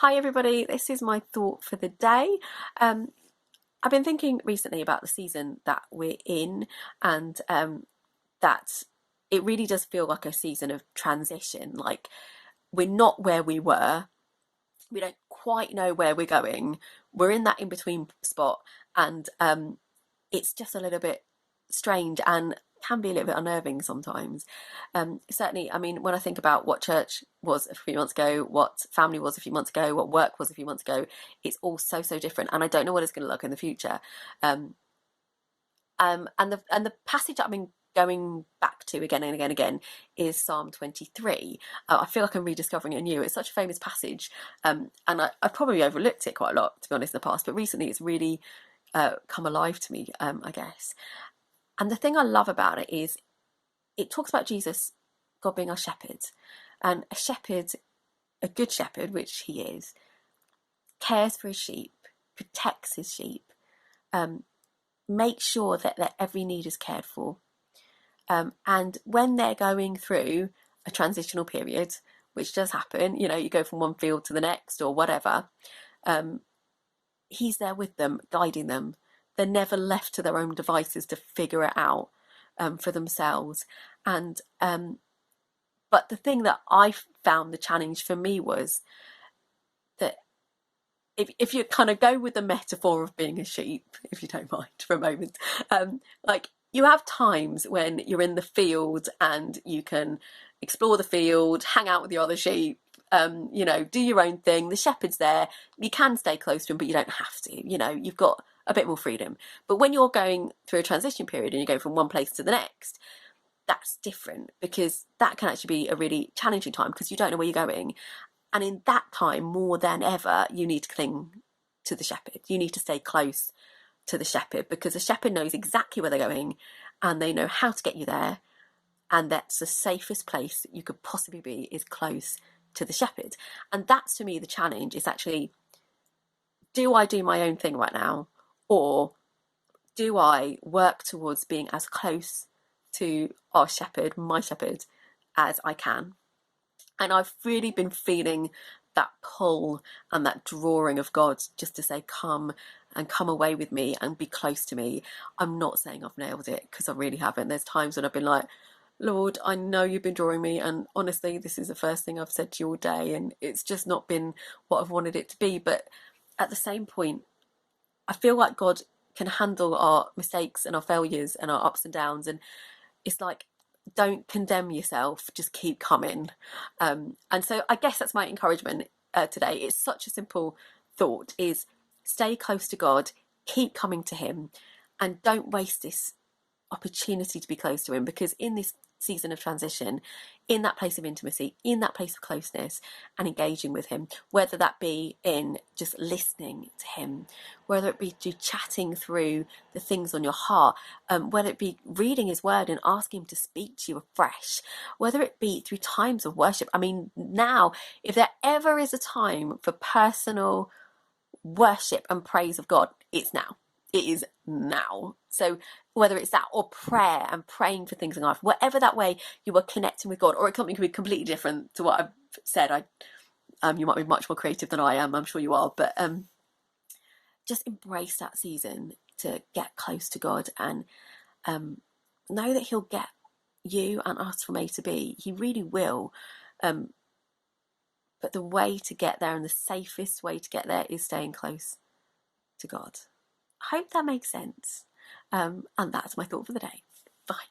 Hi everybody, this is my thought for the day. I've been thinking recently about the season that we're in, and that it really does feel like a season of transition. Like we're not where we were, we don't quite know where we're going. We're in that in between spot, and it's just a little bit strange and can be a little bit unnerving sometimes. Certainly, I mean, when I think about what church was a few months ago, what family was a few months ago, what work was a few months ago, it's all so different, and I don't know what it's going to look in the future. Um, and the passage that I've been going back to again and again and again is Psalm 23. I feel like I'm rediscovering it anew. It's such a famous passage, and I've probably overlooked it quite a lot, to be honest, in the past. But recently, it's really come alive to me, I guess. And the thing I love about it is it talks about Jesus, God being our shepherd, and a shepherd, a good shepherd, which he is, cares for his sheep, protects his sheep, um, makes sure that their every need is cared for. And when they're going through a transitional period, which does happen, you know, you go from one field to the next or whatever, um, he's there with them, guiding them. They're never left to their own devices to figure it out for themselves. And but the thing that I found the challenge for me was that if you kind of go with the metaphor of being a sheep, if you don't mind for a moment, like you have times when you're in the field and you can explore the field, hang out with the other sheep, you know, do your own thing. The shepherd's there. You can stay close to him, but you don't have to. You know, you've got a bit more freedom. But when you're going through a transition period and you go from one place to the next, that's different, because that can actually be a really challenging time because you don't know where you're going. And in that time, more than ever, you need to cling to the shepherd. You need to stay close to the shepherd, because the shepherd knows exactly where they're going and they know how to get you there. And that's the safest place you could possibly be, is close to the shepherd. And that's, to me, the challenge is actually, do I do my own thing right now? Or do I work towards being as close to our shepherd, my shepherd, as I can? And I've really been feeling that pull and that drawing of God just to say, come and come away with me and be close to me. I'm not saying I've nailed it, because I really haven't. There's times when I've been like, Lord, I know you've been drawing me, and honestly, this is the first thing I've said to you all day, and it's just not been what I've wanted it to be. But at the same point, I feel like God can handle our mistakes and our failures and our ups and downs. And it's like, don't condemn yourself, just keep coming. And so I guess that's my encouragement today. It's such a simple thought, is stay close to God, keep coming to him, and don't waste this opportunity to be close to him, because in this season of transition, in that place of intimacy, in that place of closeness and engaging with him, whether that be in just listening to him, whether it be to chatting through the things on your heart, whether it be reading his word and asking him to speak to you afresh, whether it be through times of worship. I mean, now, if there ever is a time for personal worship and praise of God, it's now. It is now. So whether it's that or prayer and praying for things in life, whatever that way you are connecting with God, or it can be completely different to what I've said. You might be much more creative than I am. I'm sure you are, but just embrace that season to get close to God, and know that he'll get you and us from A to B. He really will. But the way to get there, and the safest way to get there, is staying close to God. I hope that makes sense. And that's my thought for the day. Bye.